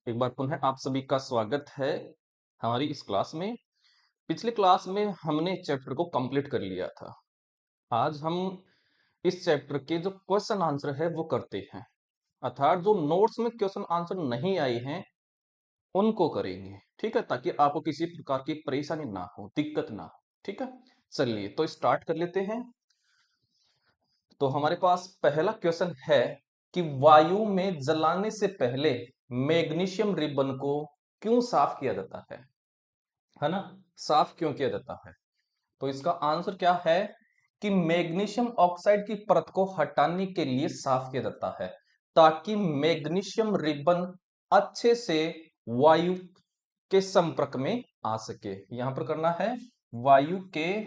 एक बार पुनः आप सभी का स्वागत है हमारी इस क्लास में। पिछले क्लास में हमने चैप्टर को कंप्लीट कर लिया था। आज हम इस चैप्टर के जो क्वेश्चन आंसर है वो करते हैं, अर्थात जो नोट्स में क्वेश्चन आंसर नहीं आए हैं उनको करेंगे। ठीक है, ताकि आपको किसी प्रकार की परेशानी ना हो, दिक्कत ना हो। ठीक है, चलिए तो स्टार्ट कर लेते हैं। तो हमारे पास पहला क्वेश्चन है कि वायु में जलाने से पहले मैग्नीशियम रिबन को क्यों साफ किया जाता है ना? साफ क्यों किया जाता है? तो इसका आंसर क्या है कि मैग्नीशियम ऑक्साइड की परत को हटाने के लिए साफ किया जाता है, ताकि मैग्नीशियम रिबन अच्छे से वायु के संपर्क में आ सके। यहां पर करना है वायु के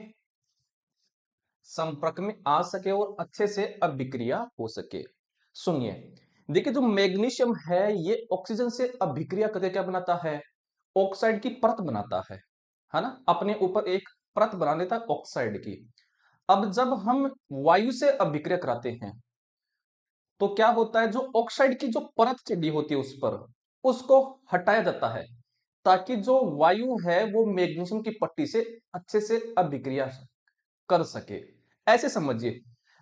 संपर्क में आ सके और अच्छे से अभिक्रिया हो सके। सुनिए, देखिए जो मैग्नीशियम है ये ऑक्सीजन से अभिक्रिया करके क्या बनाता है? ऑक्साइड की परत बनाता है ना? अपने ऊपर एक परत बना देता है ऑक्साइड की। अब जब हम वायु से अभिक्रिया कराते हैं तो क्या होता है, जो ऑक्साइड की जो परत चढ़ी होती है उस पर उसको हटाया जाता है, ताकि जो वायु है वो मैग्नीशियम की पट्टी से अच्छे से अभिक्रिया कर सके। ऐसे समझिए,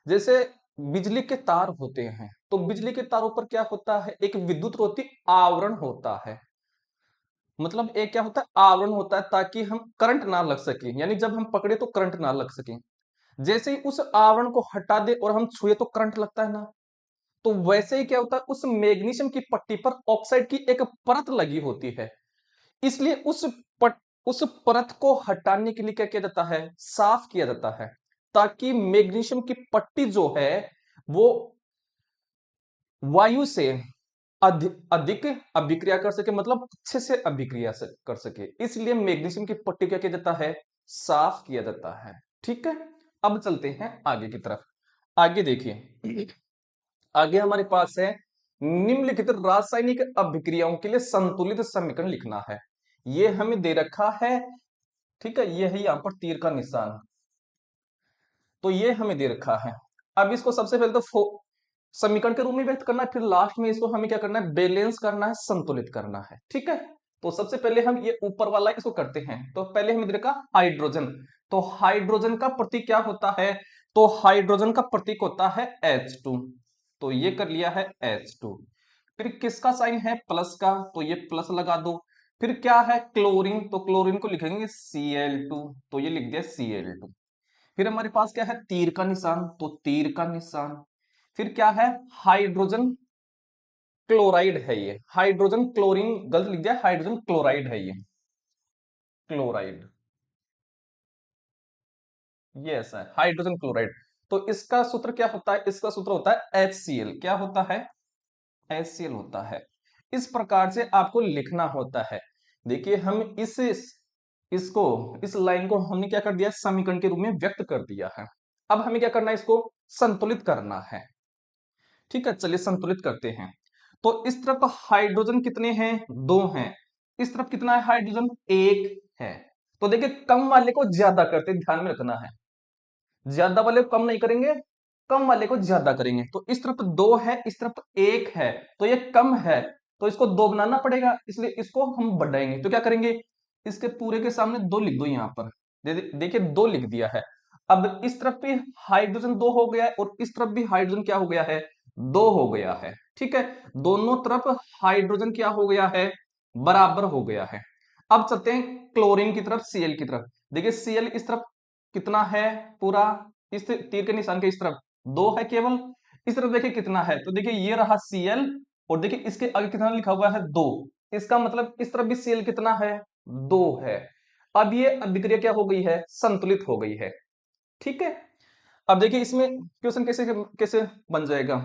जैसे बिजली के तार होते हैं तो बिजली के तारों पर क्या होता है, एक विद्युत रोधी आवरण होता है। मतलब एक क्या होता है, आवरण होता है, ताकि हम करंट ना लग सके, यानी जब हम पकड़े तो करंट ना लग सके। जैसे ही उस आवरण को हटा दे और हम छुए तो करंट लगता है ना, तो वैसे ही क्या होता है, उस मैग्नीशियम की पट्टी पर ऑक्साइड की एक परत लगी होती है। इसलिए उस परत को हटाने के लिए क्या किया जाता है, साफ किया जाता है, ताकि मैग्नीशियम की पट्टी जो है वो वायु से अधिक अभिक्रिया कर सके, मतलब अच्छे से अभिक्रिया कर सके। इसलिए मैग्नीशियम की पट्टी क्या किया जाता है, साफ किया जाता है। ठीक है, अब चलते हैं आगे की तरफ। आगे देखिए, आगे हमारे पास है निम्नलिखित रासायनिक अभिक्रियाओं के लिए संतुलित समीकरण लिखना है। ये हमें दे रखा है। ठीक है, ये है यहां पर तीर का निशान, तो ये हमें दे रखा है। अब इसको सबसे पहले तो समीकरण के रूप में व्यक्त करना है, फिर लास्ट में इसको हमें क्या करना है, बैलेंस करना है, संतुलित करना है। ठीक है, तो सबसे पहले हम ये ऊपर वाला इसको करते हैं। तो पहले हमें दे रखा हाइड्रोजन, तो हाइड्रोजन का प्रतीक क्या होता है, तो हाइड्रोजन का प्रतीक होता है H2। तो ये कर लिया है H2। फिर किसका साइन है, प्लस का, तो ये प्लस लगा दो। फिर क्या है, क्लोरीन, तो क्लोरीन को लिखेंगे Cl2, तो ये लिख दिया Cl2। फिर हमारे पास क्या है, तीर का निशान, तो तीर का निशान। फिर क्या है, हाइड्रोजन क्लोराइड है ये, हाइड्रोजन क्लोरीन गलत लिख दिया, हाइड्रोजन क्लोराइड है ये, क्लोराइड, ये ऐसा है हाइड्रोजन क्लोराइड। तो इसका सूत्र क्या होता है, इसका सूत्र होता है HCl। क्या होता है, HCl होता है। इस प्रकार से आपको लिखना होता है। देखिए हम इसको इस लाइन को हमने क्या कर दिया, समीकरण के रूप में व्यक्त कर दिया है। अब हमें क्या करना है, इसको संतुलित करना है। ठीक है, चलिए संतुलित करते हैं। तो इस तरफ हाइड्रोजन कितने हैं, दो हैं। इस तरफ कितना है हाइड्रोजन, एक है। तो देखिए कम वाले को ज्यादा करते हैं, ध्यान में रखना है, ज्यादा वाले को कम नहीं करेंगे, कम वाले को ज्यादा करेंगे। तो इस तरफ दो है, इस तरफ एक है, तो ये कम है, तो इसको दो बनाना पड़ेगा, इसलिए इसको हम बढ़ाएंगे। तो क्या करेंगे, इसके पूरे के सामने दो लिख दो यहां पर। देखिए दो लिख दिया है। अब इस तरफ भी हाइड्रोजन दो हो गया है और इस तरफ भी हाइड्रोजन क्या हो गया है, दो हो गया है। ठीक है, दोनों तरफ हाइड्रोजन क्या हो गया है, बराबर हो गया है। अब चलते हैं क्लोरीन की तरफ, Cl की तरफ। देखिए Cl इस तरफ कितना है, पूरा इस तीर के निशान के इस तरफ दो है केवल। इस तरफ देखिए कितना है, तो देखिए ये रहा Cl, और देखिए इसके आगे कितना लिखा हुआ है, दो। इसका मतलब इस तरफ भी Cl कितना है, दो है। अब ये अभिक्रिया क्या हो गई है, संतुलित हो गई है। ठीक है, अब देखिए इसमें क्वेश्चन कैसे कैसे बन जाएगा,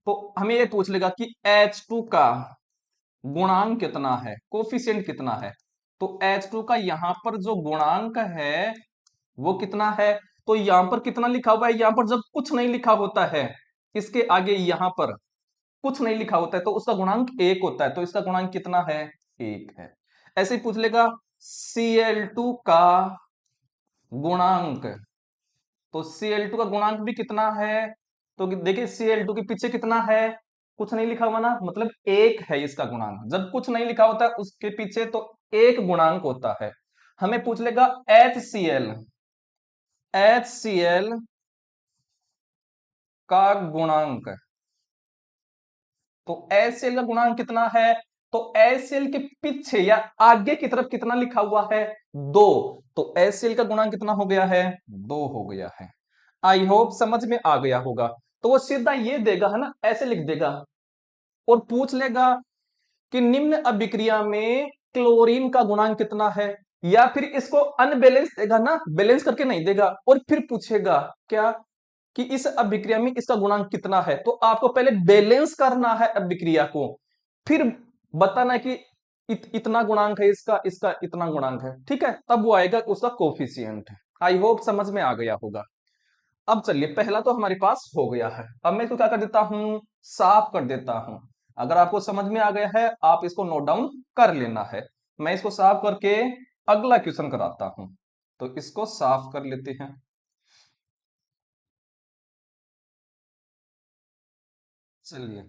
तो हमें ये पूछ लेगा कि H2 का गुणांक कितना है, कोफिशिएंट कितना है। तो H2 का यहां पर जो गुणांक है वो कितना है, तो यहां पर कितना लिखा हुआ है, यहां पर जब कुछ नहीं लिखा होता है, इसके आगे यहां पर कुछ नहीं लिखा होता है तो उसका गुणांक एक होता है, तो इसका गुणांक कितना है, एक है। ऐसे ही पूछ लेगा Cl2 का गुणांक, तो Cl2 का गुणांक भी कितना है, तो देखिए Cl2 के पीछे कितना है, कुछ नहीं लिखा हुआ ना, मतलब एक है इसका गुणांक। जब कुछ नहीं लिखा होता है उसके पीछे तो एक गुणांक होता है। हमें पूछ लेगा HCl, HCl का गुणांक, तो HCl का गुणांक कितना है, तो HCl के पीछे या आगे की तरफ कितना लिखा हुआ है, 2। तो HCl का गुणांक कितना हो गया है, 2 हो गया है। आई होप समझ में आ गया होगा। तो वो सीधा ये देगा, है ना, ऐसे लिख देगा और पूछ लेगा कि निम्न अभिक्रिया में क्लोरीन का गुणांक कितना है, या फिर इसको अनबैलेंस देगा ना, बैलेंस करके नहीं देगा, और फिर पूछेगा क्या कि इस अभिक्रिया में इसका गुणांक कितना है। तो आपको पहले बैलेंस करना है अभिक्रिया को, फिर बताना कि इतना गुणांक है इसका, इसका इतना गुणांक है, ठीक है, तब वो आएगा उसका कोफिशिएंट। आई होप समझ में आ गया होगा। अब चलिए, पहला तो हमारे पास हो गया है। अब मैं इसको क्या कर देता हूं, साफ कर देता हूं। अगर आपको समझ में आ गया है आप इसको नोट डाउन कर लेना है। मैं इसको साफ करके अगला क्वेश्चन कराता हूं। तो इसको साफ कर लेते हैं। चलिए,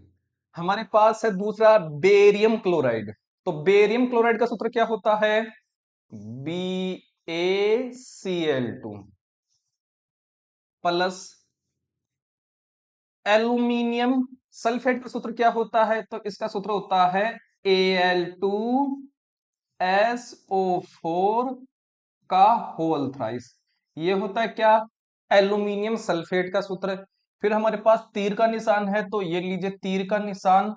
हमारे पास है दूसरा बेरियम क्लोराइड। तो बेरियम क्लोराइड का सूत्र क्या होता है, BaCl2 प्लस एल्यूमिनियम सल्फेट का सूत्र क्या होता है, तो इसका सूत्र होता है Al2SO4 का होल थ्राइस। ये होता है क्या, एल्यूमिनियम सल्फेट का सूत्र। फिर हमारे पास तीर का निशान है, तो ये लीजिए तीर का निशान।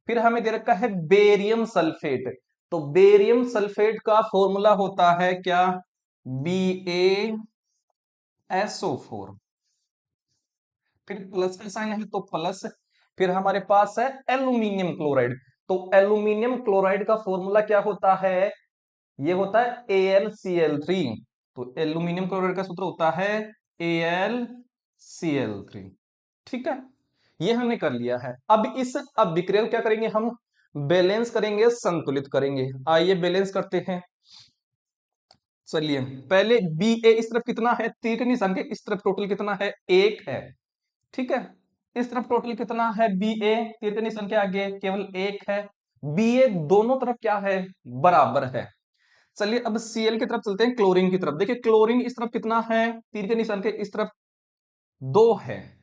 फिर हमें दे रखा है बेरियम सल्फेट। तो बेरियम सल्फेट का फॉर्मूला होता है क्या, BaSO4। फिर प्लस का साइन है तो प्लस। फिर हमारे पास है एल्यूमिनियम क्लोराइड। तो एल्यूमिनियम क्लोराइड का फॉर्मूला क्या होता है, ये होता है AlCl3। तो एल्यूमिनियम क्लोराइड का सूत्र होता है AlCl3। ठीक है, ये हमने कर लिया है। अब इस अभिक्रिया को क्या करेंगे हम, बैलेंस करेंगे, संतुलित करेंगे। आइए बैलेंस करते हैं। चलिए, पहले Ba इस तरफ कितना है, तीर के निशान के इस तरफ टोटल कितना है, 1 है। ठीक है, इस तरफ टोटल कितना है, Ba तीर के निशान के आगे केवल 1 है। Ba दोनों तरफ क्या है, बराबर है। चलिए अब Cl की तरफ चलते हैं, क्लोरीन की तरफ। देखिए क्लोरीन इस तरफ कितना है, तीर के निशान के इस तरफ 2 है,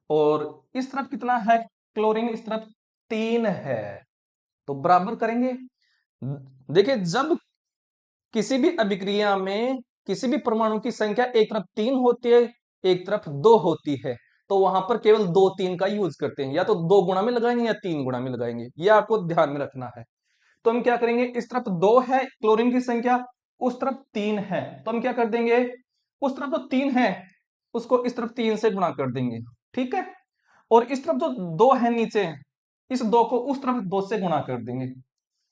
और इस तरफ कितना है, क्लोरीन इस तरफ 3 है। तो बराबर करेंगे। देखिए जब किसी भी अभिक्रिया में किसी भी परमाणु की संख्या एक तरफ 3 होती है, एक तरफ 2 होती है, तो वहां पर केवल 2 3 का यूज करते हैं, या तो 2 गुणा में लगाएंगे या 3 गुणा में लगाएंगे, यह आपको ध्यान में रखना है। तो हम क्या करेंगे, इस तरफ 2 है क्लोरीन की संख्या, उस तरफ 3 है, तो हम क्या कर देंगे, उस तरफ तो 3 है उसको इस तरफ 3 से गुणा कर देंगे। ठीक है, और इस तरफ जो 2 है नीचे, इस 2 को उस तरफ 2 से गुणा कर देंगे,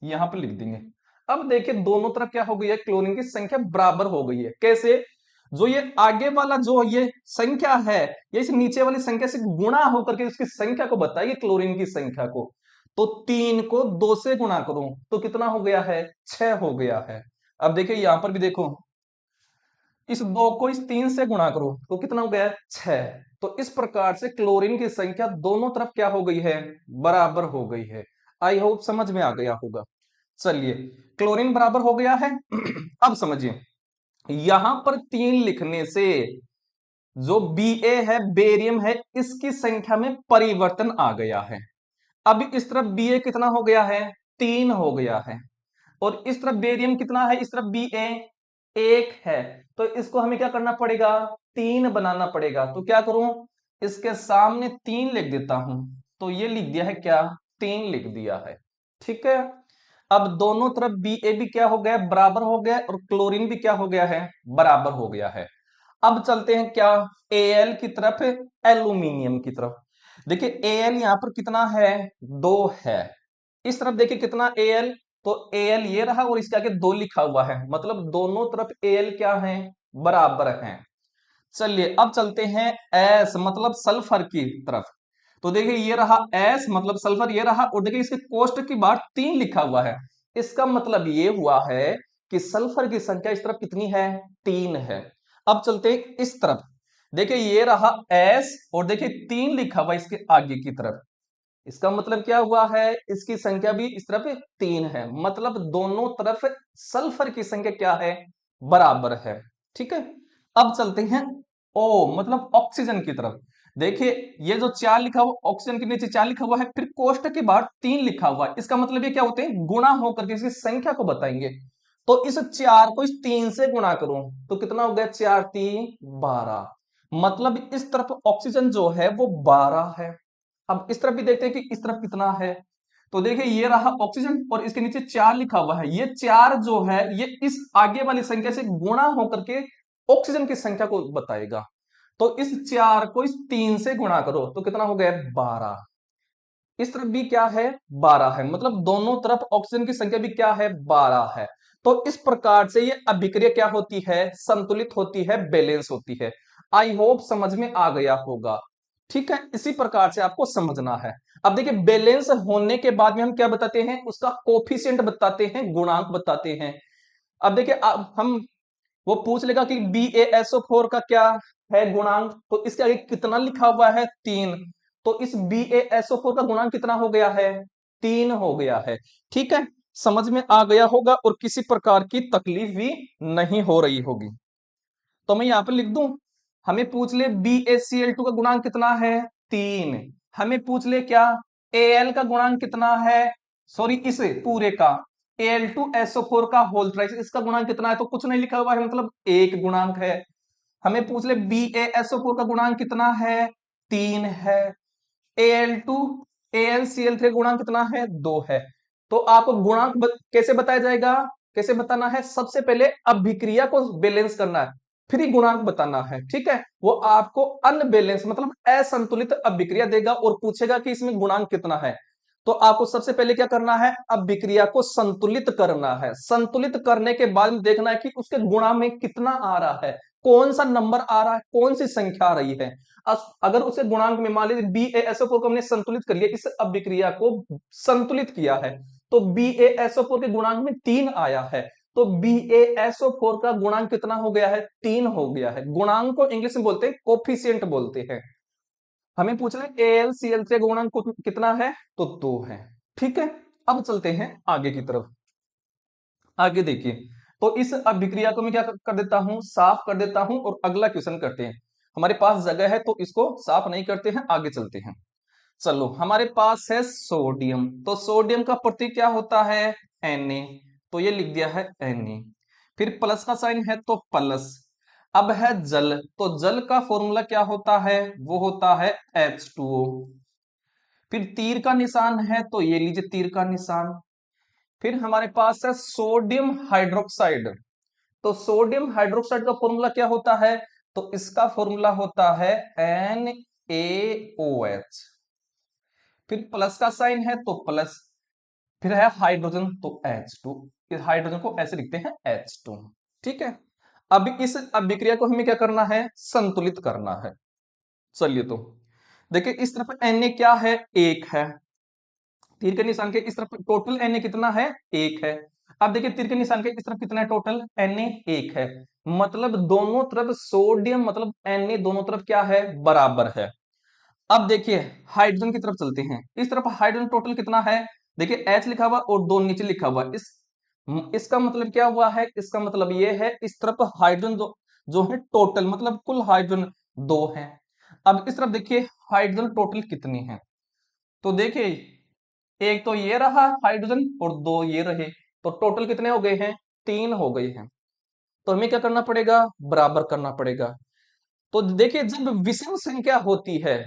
यहां पर लिख देंगे। अब देखिए दोनों तरफ क्या हो गई है, क्लोरीन की संख्या बराबर हो गई है। कैसे, जो ये आगे वाला जो ये संख्या है, ये इस नीचे वाली संख्या से गुणा होकर के उसकी संख्या को बताइए, क्लोरीन की संख्या को। तो 3 को 2 से गुणा करो तो कितना हो गया है, 6 हो गया है। अब देखिए यहां पर भी देखो, इस 2 को इस 3 से गुणा करो तो कितना हो गया है, 6। तो इस प्रकार से क्लोरीन की संख्या दोनों तरफ क्या हो गई है, बराबर हो गई है। आई होप समझ में आ गया होगा। चलिए, क्लोरीन बराबर हो गया है। अब समझिए, यहां पर 3 लिखने से जो Ba है, बेरियम है, इसकी संख्या में परिवर्तन आ गया है। अब इस तरफ Ba कितना हो गया है, 3 हो गया है, और इस तरफ बेरियम कितना है, इस तरफ Ba 1 है। तो इसको हमें क्या करना पड़ेगा, 3 बनाना पड़ेगा। तो क्या करूं, इसके सामने 3 लिख देता हूं। तो ये लिख दिया है क्या, 3 लिख दिया है। ठीक है, अब दोनों तरफ Ba भी क्या हो गया, बराबर हो गया, और क्लोरीन भी क्या हो गया है, बराबर हो गया है। अब चलते हैं क्या, Al की तरफ, एल्यूमिनियम की तरफ। देखिए Al यहां पर कितना है, 2 है। इस तरफ देखिए कितना Al, तो Al ये रहा और इसके आगे 2 लिखा हुआ है, मतलब दोनों तरफ Al क्या है, बराबर है। चलिए अब चलते हैं S मतलब सल्फर की तरफ। तो देखिए ये रहा S मतलब सल्फर, ये रहा, और देखिए इसके कोष्टक की बात 3 लिखा हुआ है। इसका मतलब ये हुआ है कि सल्फर की संख्या इस तरफ कितनी है, 3 है। अब चलते हैं इस तरफ। देखिए ये रहा S, और देखिए 3 लिखा हुआ इसके आगे की तरफ, इसका मतलब क्या हुआ है, इसकी संख्या भी इस तरफ 3 है, मतलब दोनों तरफ सल्फर की संख्या क्या है, बराबर है। ठीक है, अब चलते हैं ओ मतलब ऑक्सीजन की तरफ। देखिए ये जो 4 लिखा हुआ, ऑक्सीजन के नीचे 4 लिखा हुआ है, फिर कोष्टक के बाद 3 लिखा हुआ है, इसका मतलब ये क्या होते हैं, गुणा होकर के इसकी संख्या को बताएंगे। तो इस 4 को इस 3 से गुणा करूं तो कितना हो गया, 4 3 12, मतलब इस तरफ ऑक्सीजन जो है वो 12 है। अब इस तरफ भी देखते हैं कि इस तरफ कितना है। तो देखिए ये रहा ऑक्सीजन और इसके नीचे 4 लिखा हुआ है, ये 4 जो है ये इस आगे वाली संख्या से गुणा होकर के ऑक्सीजन की संख्या को बताएगा। तो इस 4 को इस 3 से गुणा करो तो कितना हो गया, 12। इस तरफ भी क्या है, 12 है, मतलब दोनों तरफ ऑक्सीजन की संख्या भी क्या है, 12 है। तो इस प्रकार से ये अभिक्रिया क्या होती है, संतुलित होती है, बैलेंस होती है। आई होप समझ में आ गया होगा। ठीक है, इसी प्रकार से आपको समझना है। अब देखिए बैलेंस होने के बाद में हम क्या बताते हैं, उसका कोफिशिएंट बताते हैं, गुणांक बताते हैं। अब देखिए अब हम, वो पूछ लेगा कि BaSO4 का क्या है गुणांक, तो इसके आगे कितना लिखा हुआ है, 3। तो इस BaSO4 का गुणांक कितना हो गया है, 3 हो गया है। ठीक है, समझ में आ गया होगा और किसी प्रकार की तकलीफ भी नहीं हो रही होगी। तो मैं यहां पर लिख दूं, हमें पूछ ले BaCl2 का गुणांक कितना है, 3। हमें पूछ ले क्या, Al का गुणांक कितना है, सॉरी इस पूरे का, Al2SO4 का होल ट्राइस, इसका गुणांक कितना है, तो कुछ नहीं लिखा हुआ है, मतलब एक गुणांक है। हमें पूछ ले BaSO4 का गुणांक कितना है, 3 है। Al2 AlCl3 गुणांक कितना है, 2 है। तो आपको गुणांक कैसे बताया जाएगा, कैसे बताना है, सबसे पहले अभिक्रिया को बैलेंस करना है, फिर ही गुणांक बताना है। ठीक है, वो आपको अनबैलेंस मतलब असंतुलित अभिक्रिया देगा और पूछेगा कि इसमें गुणांक कितना है। तो आपको सबसे पहले क्या करना है, अभिक्रिया को संतुलित करना है। संतुलित करने के बाद में देखना है कि उसके गुणा में कितना आ रहा है, कौन सा नंबर आ रहा है, कौन सी संख्या आ रही है। अगर उसे गुणांक में मान लीजिए BaSO4 को हमने संतुलित कर लिया, इस अभिक्रिया को संतुलित किया है, तो BaSO4 के गुणांक में 3 आया है, तो BaSO4 का गुणांक कितना हो गया है, 3 हो गया है। गुणांक को इंग्लिश में बोलते हैं कोफिशिएंट बोलते हैं। हमें पूछ रहे AlCl3 गुणांक कितना है, तो 2 है। ठीक है, अब चलते हैं आगे की तरफ। आगे देखिए, तो इस अभिक्रिया को मैं क्या कर देता हूं, साफ कर देता हूं और अगला क्वेश्चन करते हैं। हमारे पास जगह है तो इसको साफ नहीं करते हैं, आगे चलते हैं। चलो हमारे पास है सोडियम, तो सोडियम का प्रतीक क्या होता है, Na, तो ये लिख दिया है Na। फिर प्लस का साइन है तो प्लस। अब है जल, तो जल का फॉर्मूला क्या होता है, वो होता है H2O। फिर तीर का निशान है तो ये लीजिए तीर का निशान। फिर हमारे पास है सोडियम हाइड्रोक्साइड, तो सोडियम हाइड्रोक्साइड का फॉर्मूला क्या होता है, तो इसका फॉर्मूला होता है NaOH। फिर प्लस का साइन है तो प्लस, फिर है हाइड्रोजन तो H2, इस हाइड्रोजन को ऐसे लिखते हैं H2। ठीक है, अब इस अभिक्रिया को हमें क्या करना है, संतुलित करना है। चलिए तो देखिए इस तरफ Na क्या है, 1 है, तीर के निशान के इस तरफ टोटल Na कितना है, 1 है। अब देखिए तीर के निशान के इस तरफ कितना है, टोटल Na 1 है, मतलब दोनों तरफ सोडियम मतलब Na दोनों तरफ क्या है, बराबर है। अब देखिए हाइड्रोजन की तरफ चलते हैं, इस तरफ हाइड्रोजन टोटल कितना है, देखिए H लिखा हुआ और 2 नीचे लिखा हुआ, इसका मतलब क्या हुआ है, इसका मतलब ये है इस तरफ हाइड्रोजन जो है टोटल मतलब कुल हाइड्रोजन 2 है। अब इस तरफ देखिए हाइड्रोजन टोटल कितनी है, तो देखिए एक तो ये रहा हाइड्रोजन और 2 ये रहे, तो टोटल कितने हो गए हैं, 3 हो गए हैं। तो हमें क्या करना पड़ेगा, बराबर करना पड़ेगा। तो देखिए जब विषम संख्या होती है,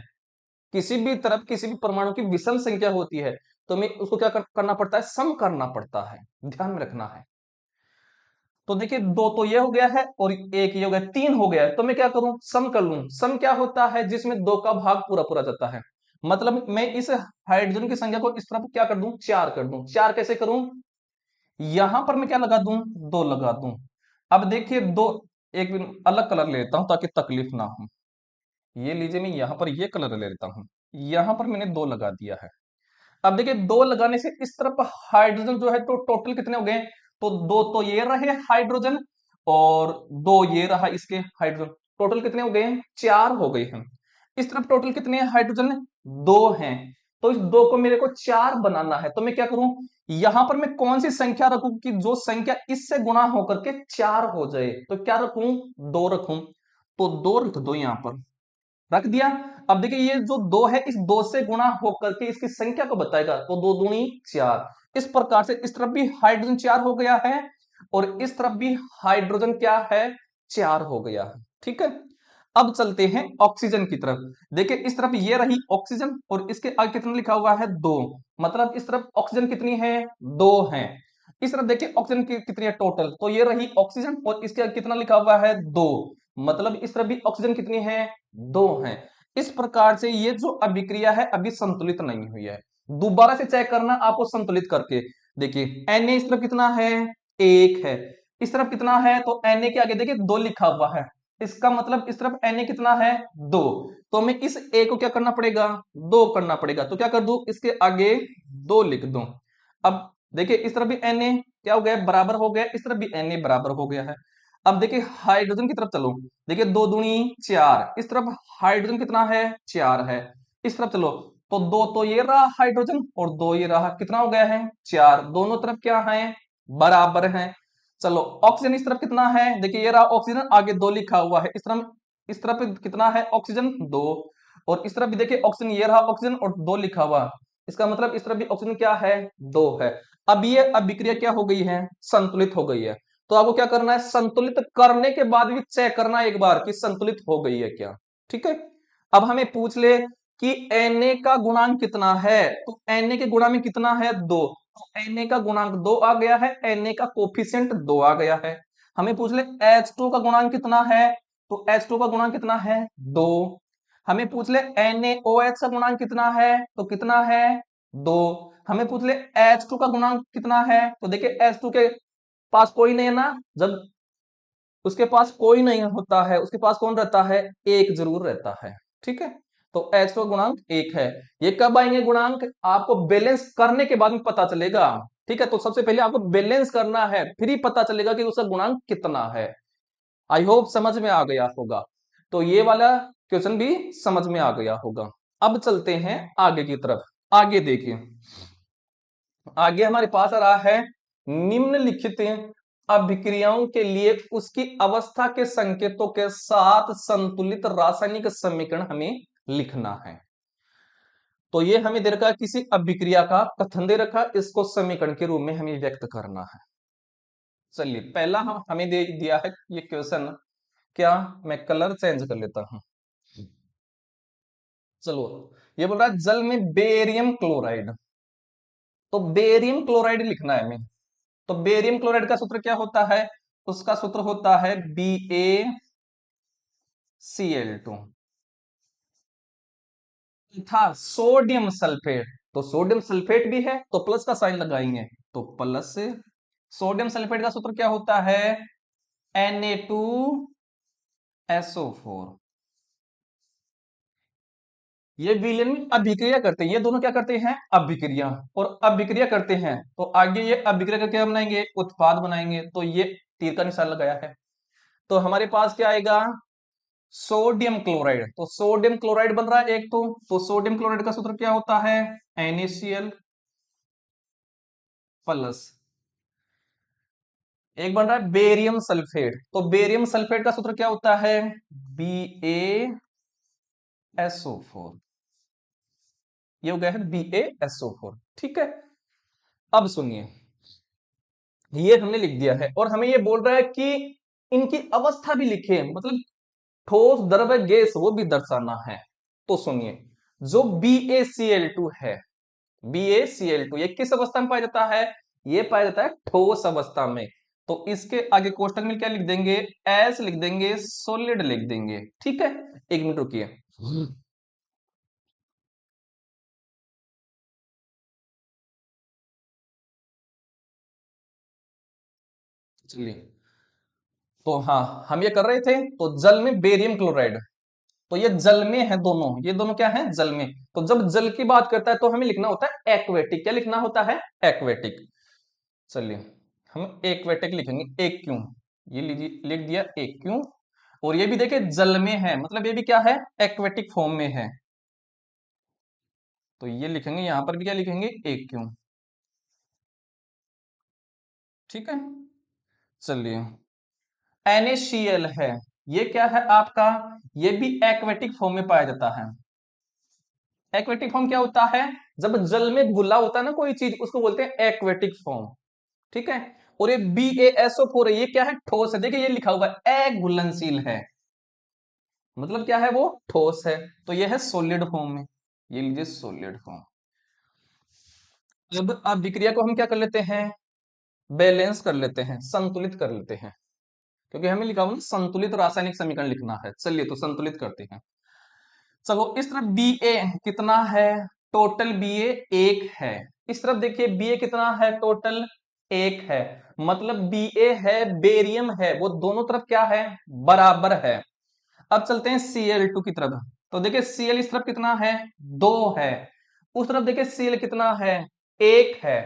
किसी भी तरफ किसी भी परमाणु की विषम संख्या होती है, तो हमें उसको क्या करना पड़ता है, सम करना पड़ता है, ध्यान में रखना है। तो देखिए 2 तो ये हो गया है और 1 ये हो गया, 3 हो गया है, तो मैं क्या करूं, सम कर लूं। सम क्या होता है, जिसमें 2 का भाग पूरा पूरा जाता है, मतलब मैं इस हाइड्रोजन की संख्या को इस तरफ क्या कर दूं, 4 कर दूं। 4 कैसे करूं, यहां पर मैं क्या लगा दूं, 2 लगा दूं। अब देखिए दो, एक अलग कलर ले लेता हूं ताकि तकलीफ ना हो। ये लीजिए मैं यहां पर ये कलर ले लेता हूं, यहां पर मैंने 2 लगा दिया है। अब देखिए 2 लगाने से इस तरफ हाइड्रोजन जो है तो टोटल कितने हो गए, तो 2 तो ये रहे हाइड्रोजन और 2 ये रहा इसके हाइड्रोजन, टोटल कितने हो गए, 4 हो गए हैं। इस तरफ टोटल कितने हाइड्रोजन, 2 हैं। तो इस 2 को मेरे को 4 बनाना है, तो मैं क्या करूं, यहां पर मैं कौन सी संख्या रखूं कि जो संख्या इससे गुणा होकर के 4 हो जाए, तो क्या रखूं, 2 रखूं, तो 2 रख दो यहां पर, रख दिया। अब देखिए ये जो 2 है, इस 2 से गुणा होकर के इसकी संख्या को बताएगा, तो 2 दूनी 4। इस प्रकार से इस तरफ भी हाइड्रोजन 4 हो गया है और इस तरफ भी हाइड्रोजन क्या है, 4 हो गया है। ठीक है, अब चलते हैं ऑक्सीजन की तरफ। देखिए इस तरफ ये रही ऑक्सीजन और इसके आगे कितना लिखा हुआ है, 2, मतलब इस तरफ ऑक्सीजन कितनी है, 2 है। इस तरफ देखिए ऑक्सीजन कितनी है टोटल, तो ये रही ऑक्सीजन और इसके आगे कितना लिखा हुआ है, 2, मतलब इस तरफ भी ऑक्सीजन कितनी है, 2 है। इस प्रकार से ये जो अभिक्रिया है अभी संतुलित नहीं हुई है। दोबारा से चेक करना आपको संतुलित करके। देखिए Na इस तरफ कितना है, 1 है, इस तरफ कितना है, तो Na के आगे देखिए 2 लिखा हुआ है, इसका मतलब इस तरफ Na कितना है, 2। तो हमें इस A को क्या करना पड़ेगा, 2 करना पड़ेगा, तो क्या कर दूं, इसके आगे 2 लिख दूं। अब देखिए इस तरफ भी Na क्या हो गया, बराबर हो गया, इस तरफ भी Na बराबर हो गया है। अब देखिए हाइड्रोजन की तरफ चलो, देखिए 2 दूनी 4, इस तरफ हाइड्रोजन कितना है, 4 है। इस तरफ चलो, तो 2 तो ये रहा हाइड्रोजन और 2 ये रहा, कितना हो गया है, 4, दोनों तरफ क्या है, बराबर है। चलो ऑक्सीजन इस तरफ कितना है, देखिए ये रहा ऑक्सीजन, आगे 2 लिखा हुआ है, इस तरफ कितना है ऑक्सीजन, 2, और इस तरफ भी देखिए ऑक्सीजन, ये रहा ऑक्सीजन और 2 लिखा हुआ, इसका मतलब इस तरफ भी ऑक्सीजन क्या है, 2 है। अब ये अभिक्रिया क्या हो गई है, संतुलित हो गई है। तो आपको क्या करना है, संतुलित करने के बाद भी चेक करना एक बार कि संतुलित हो गई है क्या। ठीक है, अब हमें पूछ ले कि Na का गुणांक कितना है, तो Na के गुणा में कितना है, 2, तो Na का गुणांक 2 आ गया है, Na का कोफिशिएंट 2 आ गया है। हमें पूछ ले H2 का गुणांक कितना है, तो H2 का गुणांक कितना है, 2। हमें पूछ ले NaOH का गुणांक कितना है, तो कितना है, 2। हमें पूछ ले H2 का गुणांक कितना है, तो देखिए H2 के पास कोई नहीं है ना, जब उसके पास कोई नहीं होता है उसके पास कौन रहता है, एक जरूर रहता है। ठीक है, तो H का गुणांक 1 है। ये कब आएंगे गुणांक, आपको बैलेंस करने के बाद में पता चलेगा। ठीक है, तो सबसे पहले आपको बैलेंस करना है, फिर ही पता चलेगा कि उसका गुणांक कितना है। आई होप समझ में आ गया होगा, तो ये वाला क्वेश्चन भी समझ में आ गया होगा। अब चलते हैं आगे की तरफ। आगे देखिए, आगे हमारे पास आ रहा है, निम्नलिखित अभिक्रियाओं के लिए उसकी अवस्था के संकेतों के साथ संतुलित रासायनिक समीकरण हमें लिखना है। तो ये हमें दे रखा है, किसी अभिक्रिया का कथन दे रखा, इसको समीकरण के रूप में हमें व्यक्त करना है। चलिए पहला हम हमें दे दिया है ये क्वेश्चन, क्या, मैं कलर चेंज कर लेता हूं। चलो, ये बोल रहा है जल में बेरियम क्लोराइड, तो बेरियम क्लोराइड लिखना है हमें। तो बेरियम क्लोराइड का सूत्र क्या होता है, उसका सूत्र होता है BaCl2 था सोडियम सल्फेट। तो सोडियम सल्फेट भी है तो प्लस का साइन लगाएंगे, तो प्लस से सोडियम सल्फेट का सूत्र क्या होता है, Na2SO4। ये विलयन में अभिक्रिया करते हैं, ये दोनों क्या करते हैं, अभिक्रिया, और अभिक्रिया करते हैं तो आगे ये अभिक्रिया का क्या बनाएंगे, उत्पाद बनाएंगे, तो ये तीर का निशान लगाया है। तो हमारे पास क्या आएगा, सोडियम क्लोराइड, तो सोडियम क्लोराइड बन रहा है एक, तो सोडियम क्लोराइड का सूत्र क्या होता है, NaCl प्लस, एक बन रहा है बेरियम सल्फेट, तो बेरियम सल्फेट का सूत्र क्या होता है, BaSO4, ये हो गया है BaSO4। ठीक है, अब सुनिए, ये हमने लिख दिया है और हमें ये बोल रहा है कि इनकी अवस्था भी लिखे, मतलब ठोस द्रव्य गैस वो भी दर्शाना है। तो सुनिए, जो BaCl2 है, BaCl2 ये किस अवस्था में पाया जाता है, ये पाया जाता है ठोस अवस्था में। तो इसके आगे कोष्टक में क्या लिख देंगे, एस लिख देंगे, सॉलिड लिख देंगे। ठीक है, एक मिनट रुकिए। चलिए, तो हाँ हम ये कर रहे थे, तो जल में बेरियम क्लोराइड, तो ये जल में है दोनों, ये दोनों क्या है, जल में। तो जब जल की बात करता है तो हमें लिखना होता है एक्वेटिक, क्या लिखना होता है, एक्वेटिक। चलिए हम एक्वेटिक लिखेंगे, एक क्यों, ये लीजिए लिख दिया एक क्यों, और ये भी देखिए जल में है, मतलब ये भी क्या है, एक्वेटिक फॉर्म में है। तो ये लिखेंगे, यहां पर भी क्या लिखेंगे, एक क्यों। ठीक है, चलिए NaCl है, ये क्या है आपका, ये भी एक्वेटिक फॉर्म में पाया जाता है। एक्वेटिक फॉर्म क्या होता है, जब जल में घुला होता है ना कोई चीज, उसको बोलते हैं एक्वेटिक फॉर्म। ठीक है, और ये BaSO4 है, ये क्या है, ठोस है। देखिए ये लिखा हुआ है अघुलनशील है, मतलब क्या है, वो ठोस है। तो ये है सॉलिड फॉर्म में, ये लीजिए सॉलिड फॉर्म। अब विक्रिया को हम क्या कर लेते हैं, बैलेंस कर लेते हैं, संतुलित कर लेते हैं, क्योंकि हमें लिखा हुआ ना संतुलित रासायनिक समीकरण लिखना है। चलिए तो संतुलित करते हैं। चलो इस तरफ Ba कितना है, टोटल Ba एक है। इस तरफ देखिए Ba कितना है, टोटल एक है। मतलब Ba है, बेरियम है, वो दोनों तरफ क्या है, बराबर है। अब चलते हैं Cl2 की तरफ। तो देखिए Cl इस तरफ कितना है, दो है। उस तरफ देखिए Cl कितना है, एक है।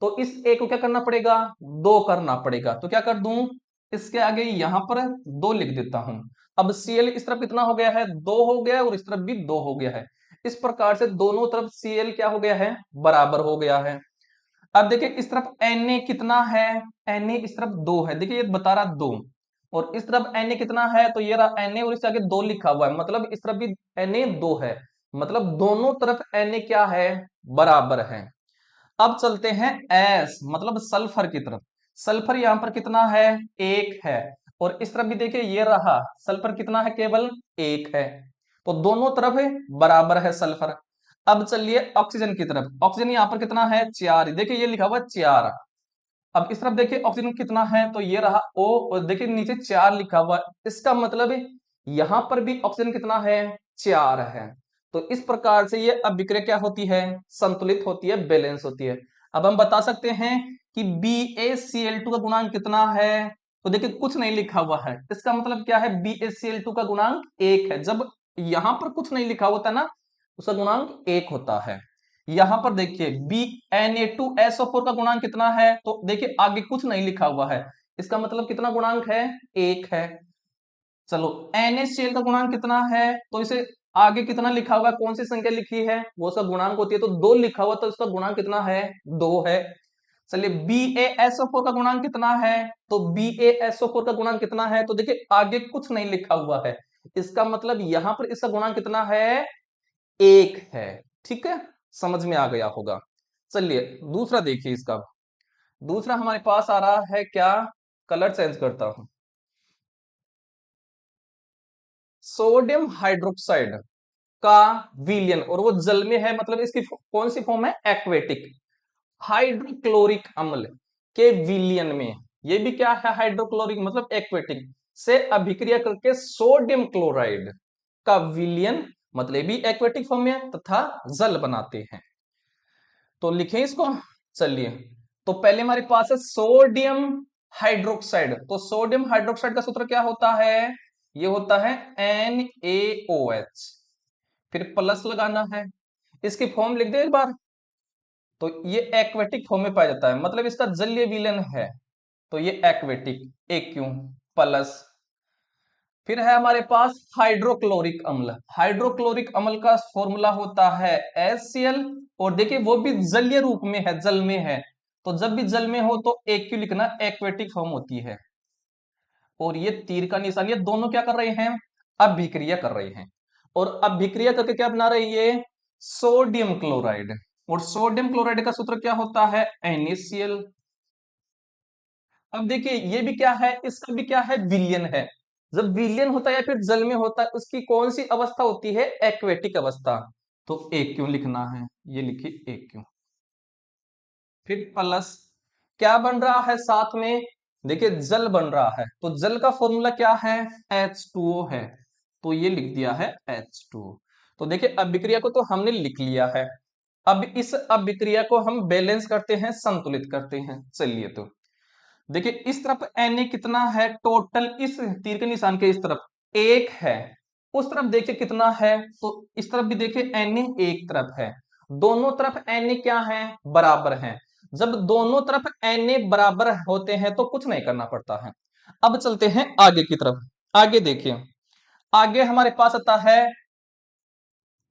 तो इस एक को क्या करना पड़ेगा, दो करना पड़ेगा। तो क्या कर दूं, इसके आगे यहां पर दो लिख देता हूं। अब Cl इस तरफ कितना हो गया है, दो हो गया है, और इस तरफ भी दो हो गया है। इस प्रकार से दोनों तरफ Cl क्या हो गया है, बराबर हो गया है। अब देखिए इस तरफ Na कितना है, Na इस तरफ दो है, देखिए ये बता रहा दो, और इस तरफ Na कितना है, तो ये रहा Na, और इसके आगे दो लिखा हुआ है, मतलब इस तरफ भी Na दो है, मतलब दोनों तरफ Na क्या है, बराबर है। अब चलते हैं S मतलब सल्फर की तरफ। सल्फर यहां पर कितना है, एक है, और इस तरफ भी देखिए ये रहा सल्फर कितना है, केवल एक है। तो दोनों तरफ बराबर है सल्फर। अब चलिए ऑक्सीजन की तरफ। ऑक्सीजन यहां पर कितना है, चार, देखिए ये लिखा हुआ चार। अब इस तरफ देखिए ऑक्सीजन कितना है, तो ये रहा O, और देखिए नीचे चार लिखा हुआ है। इसका मतलब यहां पर भी ऑक्सीजन कितना है, चार है। तो इस प्रकार से ये अभिक्रिया क्या होती है, संतुलित होती है, बैलेंस होती है। अब हम बता सकते हैं कि BaCl2 का गुणांक कितना है, तो देखिए कुछ नहीं लिखा हुआ है, इसका मतलब क्या है, BaCl2 का गुणांक एक है। जब यहां पर कुछ नहीं लिखा होता ना, उसका गुणांक एक होता है। यहां पर देखिए Na2SO4 का गुणांक कितना है, तो देखिए आगे कुछ नहीं लिखा हुआ है, इसका मतलब कितना गुणांक है, एक है। चलो NaCl का गुणांक कितना है, तो इसे आगे कितना लिखा हुआ है, कौन सी संख्या लिखी है, वो उसका गुणांक होती है, तो दो लिखा हुआ, तो इसका गुणांक कितना है, दो है। चलिए BaSO4 का गुणांक कितना है, तो BaSO4 का गुणांक कितना है, तो देखिए आगे कुछ नहीं लिखा हुआ है, इसका मतलब यहां पर इसका गुणांक कितना है, एक है। ठीक है, समझ में आ गया होगा। चलिए दूसरा देखिए इसका। दूसरा हमारे पास आ रहा है क्या, कलर चेंज करता हूं, सोडियम हाइड्रोक्साइड का विलयन, और वो जल में है, मतलब इसकी कौन सी फॉर्म है, एक्वेटिक। हाइड्रोक्लोरिक अम्ल के विलयन में, ये भी क्या है, हाइड्रोक्लोरिक मतलब एक्वेटिक, से अभिक्रिया करके सोडियम क्लोराइड का विलयन, मतलब भी एक्वेटिक फॉर्म में, तथा जल बनाते हैं। तो लिखें इसको। चलिए तो पहले हमारे पास है सोडियम हाइड्रोक्साइड। तो सोडियम हाइड्रोक्साइड का सूत्र क्या होता है, ये होता है NaOH, फिर प्लस लगाना है। इसकी फॉर्म लिख दे एक बार। तो ये एक्वेटिक फॉर्म में पाया जाता है, मतलब इसका जलीय विलयन है, तो ये एक्वेटिक, एक क्यों, प्लस। फिर है हमारे पास हाइड्रोक्लोरिक अम्ल। हाइड्रोक्लोरिक अम्ल का फॉर्मूला होता है HCl, और देखिए वो भी जलीय रूप में है, जल में है, तो जब भी जल में हो तो एक क्यों लिखना, एक्वेटिक फॉर्म होती है। और ये तीर का निशान, ये दोनों क्या कर रहे हैं, अभिक्रिया कर रहे हैं, और अभिक्रिया करके क्या बना रहे हैं, ये सोडियम क्लोराइड। और सोडियम क्लोराइड का सूत्र क्या होता है, NaCl। अब देखिए ये भी क्या है, इसका भी क्या है, विलयन है। जब विलयन होता है या फिर जल में होता है, उसकी कौन सी अवस्था होती है, एक्वेटिक अवस्था। तो एक क्यों लिखना है, ये लिखिए एक क्यों। फिर प्लस, क्या बन रहा है साथ में, देखिए जल बन रहा है, तो जल का फॉर्मूला क्या है, H2O है, तो ये लिख दिया है H2O। तो देखिए अभिक्रिया को तो हमने लिख लिया है। अब इस अभिक्रिया को हम बैलेंस करते हैं, संतुलित करते हैं। चलिए तो देखिए इस तरफ Na कितना है, टोटल इस तीर के निशान के इस तरफ एक है, उस तरफ देखिए कितना है, तो इस तरफ भी देखिए Na एक तरफ है, दोनों तरफ Na क्या है, बराबर है। जब दोनों तरफ Na बराबर होते हैं तो कुछ नहीं करना पड़ता है। अब चलते हैं आगे की तरफ। आगे देखिए, आगे हमारे पास आता है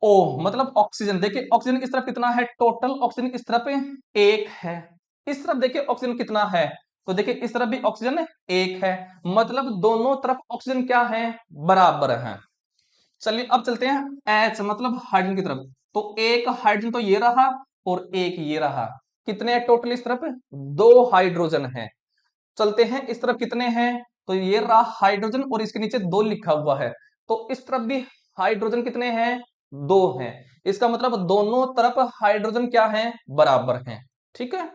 ओ मतलब ऑक्सीजन। देखिए ऑक्सीजन इस तरफ कितना है, टोटल ऑक्सीजन इस तरफ एक है, इस तरफ देखिए ऑक्सीजन कितना है, तो देखिए इस तरफ भी ऑक्सीजन एक है, मतलब दोनों तरफ ऑक्सीजन क्या है, बराबर है। चलिए अब चलते हैं एच मतलब हाइड्रोजन की तरफ। तो एक हाइड्रोजन तो ये रहा और एक ये रहा, कितने हैं टोटल इस तरफ, दो हाइड्रोजन है। चलते हैं इस तरफ कितने हैं, तो ये रहा हाइड्रोजन और इसके नीचे दो लिखा हुआ है, तो इस तरफ भी हाइड्रोजन कितने हैं, दो हैं। इसका मतलब दोनों तरफ हाइड्रोजन क्या है, बराबर हैं। ठीक है,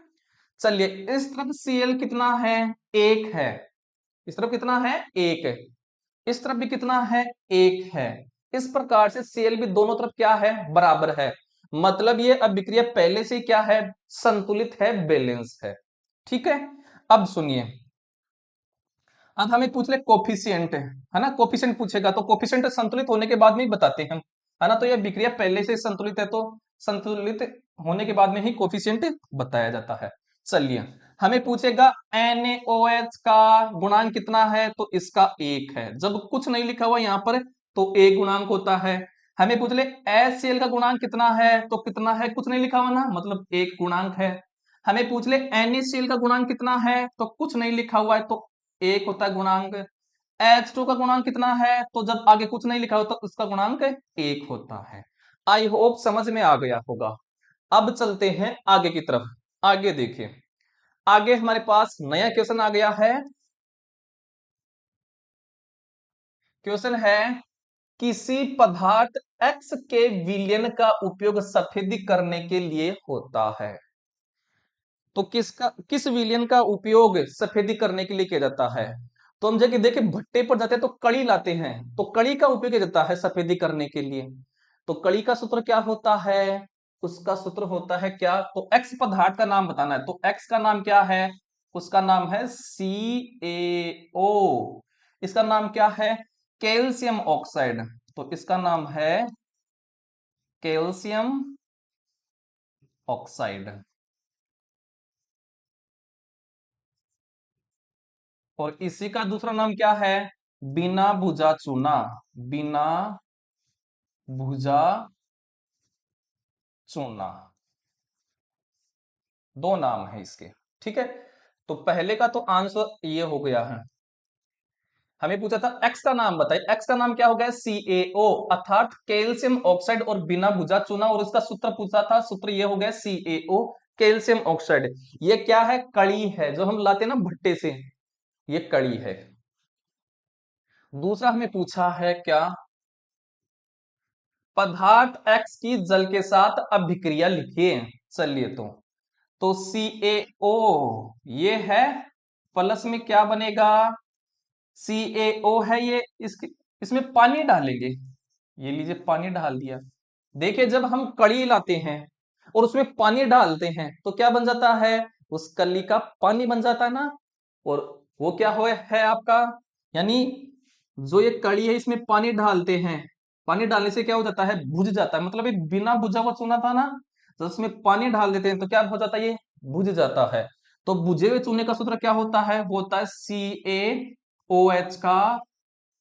चलिए इस तरफ Cl कितना है, एक है, इस तरफ कितना है, एक है, इस तरफ भी कितना है, एक है। इस प्रकार से Cl भी दोनों तरफ क्या है, बराबर है, मतलब ये अभिक्रिया पहले से क्या है, संतुलित है, बैलेंस है। ठीक है, अब सुनिए, अब हमें पूछ ले कोफिशिएंट है ना, कोफिशिएंट पूछेगा तो कोफिशिएंट संतुलित होने के बाद में ही बताते हैं, है ना। तो यह विक्रिया पहले से संतुलित है, तो संतुलित होने के बाद में ही कोफिशिएंट बताया जाता है। चलिए हमें पूछेगा NaOH का गुणांक कितना है, तो इसका एक है, जब कुछ नहीं लिखा हुआ यहाँ पर तो एक गुणांक होता है। हमें पूछ ले HCl का गुणांक कितना है, तो कितना है, कुछ नहीं लिखा हुआ ना, मतलब एक गुणांक है। हमें पूछ ले NaCl का गुणांक कितना है, तो कुछ नहीं लिखा हुआ है, तो एक होता है गुणांक। H2 का गुणांक कितना है, तो जब आगे कुछ नहीं लिखा होता तो उसका गुणांक एक होता है। आई होप समझ में आ गया होगा। अब चलते हैं आगे की तरफ। आगे देखिए, आगे हमारे पास नया क्वेश्चन आ गया है। क्वेश्चन है, किसी पदार्थ X के विलयन का उपयोग सफेदी करने के लिए होता है। तो किस विलयन का उपयोग सफेदी करने के लिए किया जाता है, तो हम जब देखिए भट्टे पर जाते हैं तो कड़ी लाते हैं, तो कड़ी का उपयोग किया जाता है सफेदी करने के लिए। तो कड़ी का सूत्र क्या होता है, उसका सूत्र होता है क्या, तो एक्स पदार्थ का नाम बताना है, तो एक्स का नाम क्या है, उसका नाम है CaO। इसका नाम क्या है, कैल्शियम ऑक्साइड, तो इसका नाम है कैल्शियम ऑक्साइड। और इसी का दूसरा नाम क्या है, बिना भुजा चूना, बिना भुजा चूना, दो नाम है इसके। ठीक है, तो पहले का तो आंसर ये हो गया है। हमें पूछा था एक्स का नाम बताइए, एक्स का नाम क्या हो गया, CaO अर्थात कैल्शियम ऑक्साइड और बिना भुजा चूना, और इसका सूत्र पूछा था, सूत्र ये हो गया CaO कैल्शियम ऑक्साइड। ये क्या है, कड़ी है जो हम लाते हैं ना भट्टे से, ये कड़ी है। दूसरा हमें पूछा है क्या, पदार्थ X की जल के साथ अभिक्रिया लिखिए। चलिए तो CaO ये है, प्लस में क्या बनेगा, CaO है ये, इसमें पानी डालेंगे, ये लीजिए पानी डाल दिया। देखिए जब हम कड़ी लाते हैं और उसमें पानी डालते हैं तो क्या बन जाता है, उस कली का पानी बन जाता है ना, और वो क्या हो है आपका, यानी जो ये कड़ी है इसमें पानी डालते हैं, पानी डालने से क्या हो जाता है, बुझ जाता है, मतलब ये बिना बुझा हुआ चूना था ना, जब उसमें पानी डाल देते हैं तो क्या हो जाता है, ये बुझ जाता है। तो बुझे हुए चूने का सूत्र क्या होता है, वो होता है CaOH का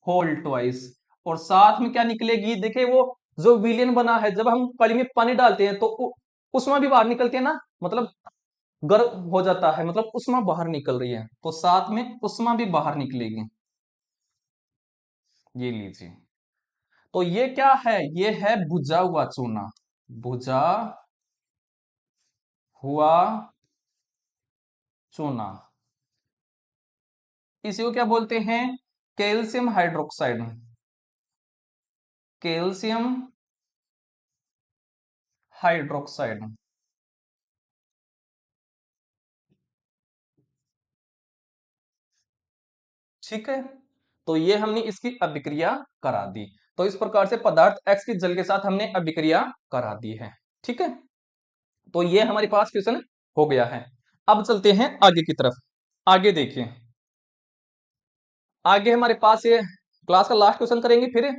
होल ट्वाइस, और साथ में क्या निकलेगी, देखिए वो जो विलियन बना है, जब हम कड़ी में पानी डालते हैं तो उष्मा भी बाहर निकलती है ना, मतलब गर्म हो जाता है, मतलब उष्मा बाहर निकल रही है, तो साथ में उष्मा भी बाहर निकलेगी। ये लीजिए, तो ये क्या है, ये है बुझा हुआ चूना, बुझा हुआ चूना, इसी को क्या बोलते हैं, कैल्शियम हाइड्रोक्साइड, कैल्शियम हाइड्रोक्साइड। ठीक है, तो ये हमने इसकी अभिक्रिया करा दी। तो इस प्रकार से पदार्थ X की जल के साथ हमने अभिक्रिया करा दी है। ठीक है, तो ये हमारे पास क्वेश्चन हो गया है। अब चलते हैं आगे की तरफ। आगे देखिए, आगे हमारे पास ये क्लास का लास्ट क्वेश्चन करेंगे, फिर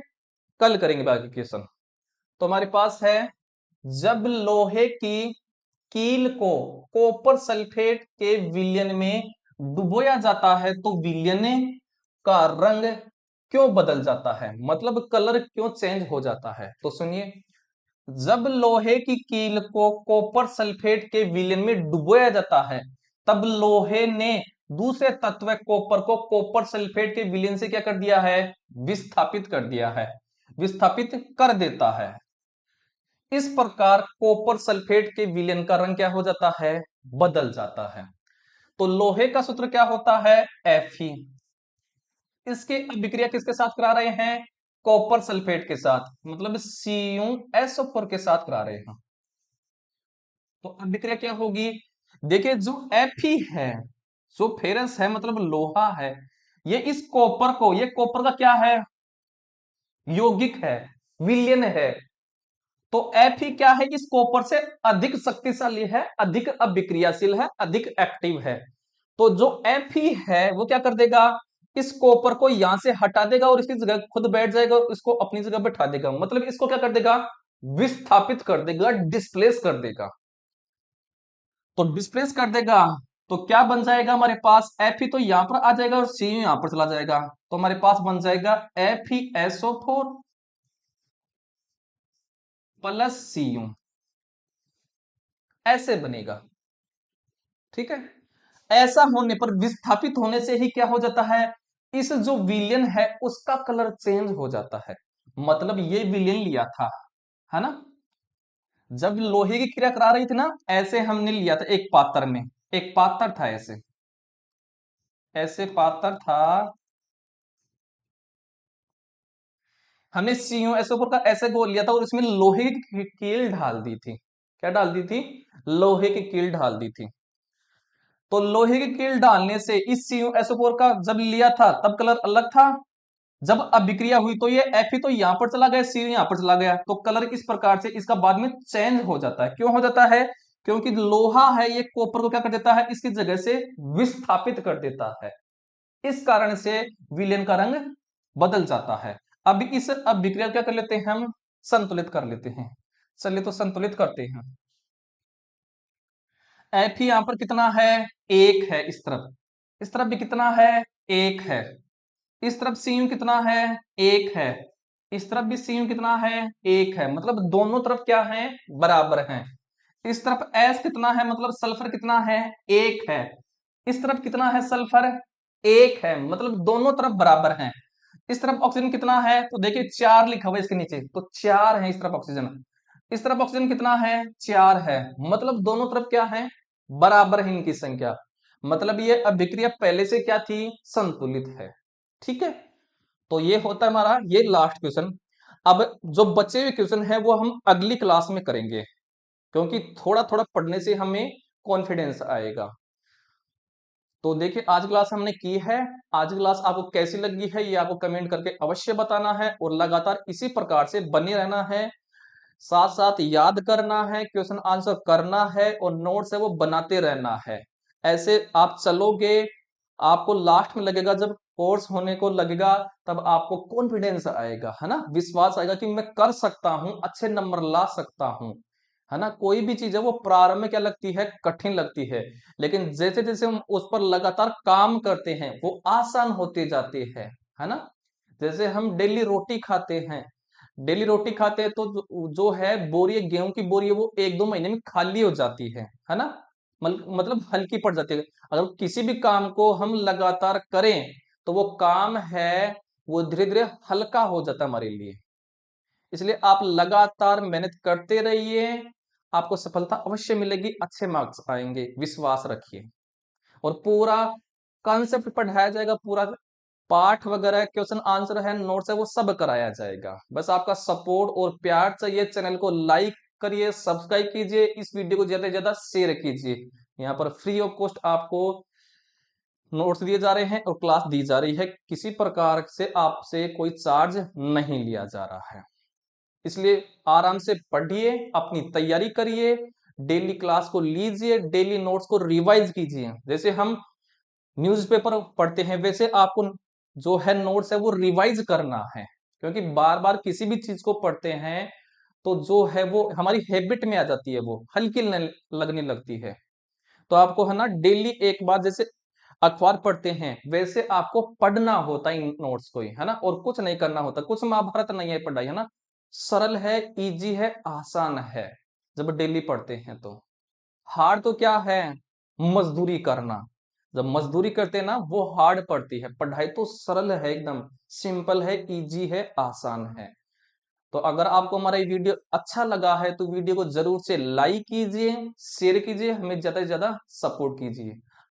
कल करेंगे बाकी क्वेश्चन। तो हमारे पास है, जब लोहे की कील को कॉपर सल्फेट के विलयन में डुबोया जाता है तो विलयन का रंग क्यों बदल जाता है, मतलब कलर क्यों चेंज हो जाता है, तो सुनिए, जब लोहे की कील को कॉपर सल्फेट के विलयन में डुबोया जाता है, तब लोहे ने दूसरे तत्व कॉपर को कॉपर सल्फेट के विलयन से क्या कर दिया है, विस्थापित कर दिया है, विस्थापित कर देता है। इस प्रकार कॉपर सल्फेट के विलयन का रंग क्या हो जाता है, बदल जाता है। तो लोहे का सूत्र क्या होता है, Fe। इसके अभिक्रिया किसके साथ करा रहे हैं, कॉपर सल्फेट के साथ, मतलब CuSO4 के साथ करा रहे हैं। तो अभिक्रिया क्या होगी, देखिए जो Fe है, जो फेरस है मतलब लोहा है, ये इस कॉपर को, ये कॉपर का क्या है, यौगिक है, विलयन है। तो Fe क्या है, इस कॉपर से अधिक शक्तिशाली है, अधिक अभिक्रियाशील है, अधिक एक्टिव है। तो जो Fe है वो क्या कर देगा, इस कॉपर को यहां से हटा देगा और इसकी जगह खुद बैठ जाएगा, इसको अपनी जगह बैठा देगा, मतलब इसको क्या कर देगा, विस्थापित कर देगा, डिस्प्लेस कर देगा। तो डिस्प्लेस कर देगा तो क्या बन जाएगा हमारे पास, Fe तो यहां पर आ जाएगा और Cu यहां पर चला जाएगा, तो हमारे पास बन जाएगा FeSO4 प्लस Cu, ऐसे बनेगा। ठीक है, ऐसा होने पर, विस्थापित होने से ही क्या हो जाता है, इस जो विलयन है उसका कलर चेंज हो जाता है। मतलब ये विलयन लिया था, है ना, जब लोहे की क्रिया करा रही थी ना, ऐसे हमने लिया था एक पात्र में, एक पात्र था ऐसे, ऐसे पात्र था, हमने CuSO4 का ऐसे गोल लिया था और इसमें लोहे की कील ढाल दी थी। क्या डाल दी थी, लोहे की कील ढाल दी थी। तो लोहे की कील डालने से इस CuSO4 का जब लिया था तब कलर अलग था, जब अभिक्रिया हुई तो ये Fe तो यहां पर चला गया, Cu यहां पर चला गया, तो कलर इस प्रकार से इसका बाद में चेंज हो जाता है। क्यों हो जाता है, क्योंकि लोहा है ये कॉपर को क्या कर देता है, इसकी जगह से विस्थापित कर देता है, इस कारण से विलयन का रंग बदल जाता है। अब इस अभिक्रिया क्या कर लेते हैं हम, संतुलित कर लेते हैं। चलिए तो संतुलित करते हैं। Fe यहां पर कितना है, एक है, इस तरफ भी कितना है, एक है, इस तरफ Cu कितना है, एक है, इस तरफ भी Cu कितना है, एक है, मतलब दोनों तरफ क्या है, बराबर हैं। इस तरफ S कितना है, मतलब सल्फर कितना है, एक है, इस तरफ कितना है सल्फर, एक है, मतलब दोनों तरफ बराबर हैं। इस तरफ ऑक्सीजन कितना है, तो देखिए 4 लिखा हुआ है इसके नीचे, तो 4 है इस तरफ ऑक्सीजन, इस तरफ ऑक्सीजन कितना है, 4 है, मतलब दोनों तरफ क्या है, बराबर है इनकी संख्या, मतलब ये अभिक्रिया पहले से क्या थी, संतुलित है। ठीक है, तो ये होता है हमारा ये लास्ट क्वेश्चन। अब जो बचे हुए क्वेश्चन है वो हम अगली क्लास में करेंगे, क्योंकि थोड़ा थोड़ा पढ़ने से हमें कॉन्फिडेंस आएगा। तो देखिए आज क्लास हमने की है, आज क्लास आपको कैसी लगी है ये आपको कमेंट करके अवश्य बताना है, और लगातार इसी प्रकार से बने रहना है, साथ साथ याद करना है, क्वेश्चन आंसर करना है, और नोट्स है वो बनाते रहना है। ऐसे आप चलोगे, आपको लास्ट में लगेगा, जब कोर्स होने को लगेगा तब आपको कॉन्फिडेंस आएगा, है ना, विश्वास आएगा कि मैं कर सकता हूं, अच्छे नंबर ला सकता हूं, है ना। कोई भी चीज है वो प्रारंभ में क्या लगती है, कठिन लगती है, लेकिन जैसे जैसे हम उस पर लगातार काम करते हैं वो आसान होते जाते हैं, है ना। जैसे हम डेली रोटी खाते हैं, डेली रोटी खाते हैं तो जो है बोरी, गेहूं की बोरी है वो 1-2 महीने में खाली हो जाती है ना, मतलब हल्की पड़ जाती है। अगर किसी भी काम को हम लगातार करें तो वो काम है वो धीरे धीरे हल्का हो जाता है हमारे लिए। इसलिए आप लगातार मेहनत करते रहिए, आपको सफलता अवश्य मिलेगी, अच्छे मार्क्स आएंगे, विश्वास रखिए। और पूरा कॉन्सेप्ट पढ़ाया जाएगा, पूरा पाठ वगैरह, क्वेश्चन आंसर है, नोट्स है, वो सब कराया जाएगा। बस आपका सपोर्ट और प्यार चाहिए। चैनल को लाइक करिए, सब्सक्राइब कीजिए, इस वीडियो को ज्यादा से ज्यादा शेयर कीजिए। यहाँ पर फ्री ऑफ कॉस्ट आपको नोट्स दिए जा रहे हैं और क्लास दी जा रही है, किसी प्रकार से आपसे कोई चार्ज नहीं लिया जा रहा है। इसलिए आराम से पढ़िए, अपनी तैयारी करिए, डेली क्लास को लीजिए, डेली नोट्स को रिवाइज कीजिए। जैसे हम न्यूज़पेपर पढ़ते हैं वैसे आपको जो है नोट्स है वो रिवाइज करना है, क्योंकि बार बार किसी भी चीज को पढ़ते हैं तो जो है वो हमारी हैबिट में आ जाती है, वो हल्की लगने लगती है। तो आपको है ना डेली एक बार, जैसे अखबार पढ़ते हैं वैसे आपको पढ़ना होता है इन नोट्स को ही, है ना, और कुछ नहीं करना होता, कुछ महाभारत नहीं है पढ़ाई, है ना। सरल है, इजी है, आसान है, जब डेली पढ़ते हैं तो। हार्ड तो क्या है, मजदूरी करना। जब मजदूरी करते हैं ना वो हार्ड पड़ती है। पढ़ाई तो सरल है, एकदम सिंपल है, इजी है, आसान है। तो अगर आपको हमारा ये वीडियो अच्छा लगा है तो वीडियो को जरूर से लाइक कीजिए, शेयर कीजिए, हमें ज्यादा से ज्यादा सपोर्ट कीजिए।